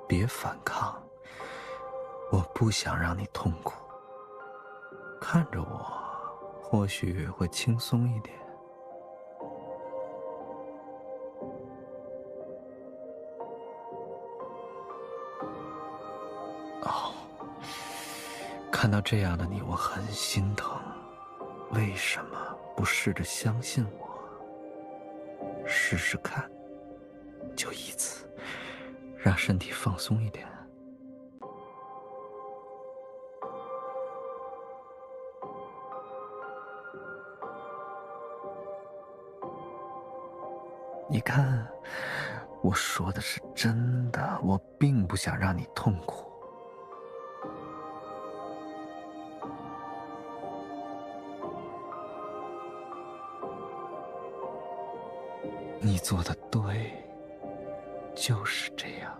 别反抗，我不想让你痛苦。看着我，或许会轻松一点。看到这样的你，我很心疼。为什么不试着相信我？试试看，就一次，让身体放松一点。你看，我说的是真的，我并不想让你痛苦。你做的对，就是这样。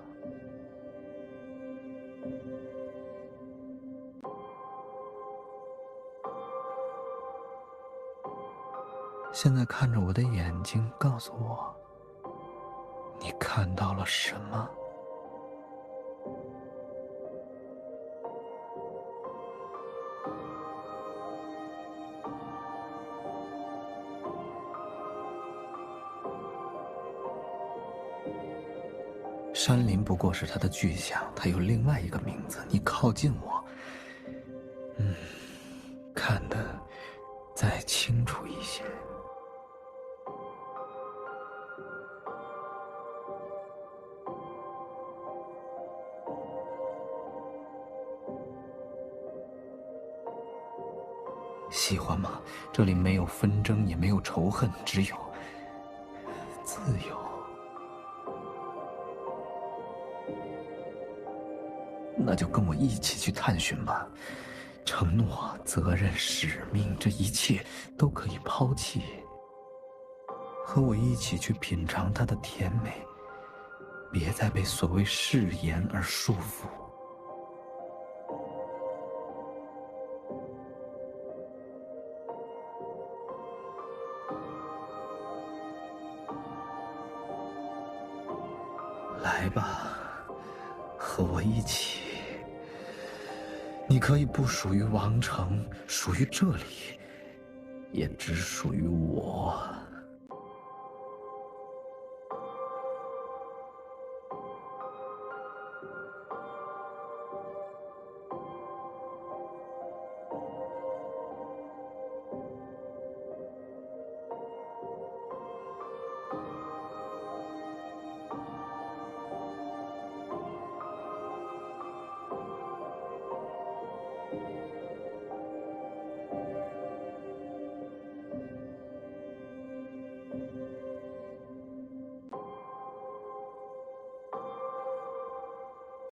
现在看着我的眼睛，告诉我，你看到了什么？山林不过是它的具象，它有另外一个名字。你靠近我，看得再清楚一些。喜欢吗？这里没有纷争，也没有仇恨，只有自由。那就跟我一起去探寻吧。承诺、责任、使命，这一切都可以抛弃。和我一起去品尝它的甜美，别再被所谓誓言而束缚。来吧，和我一起。你可以不属于王城，属于这里，也只属于我。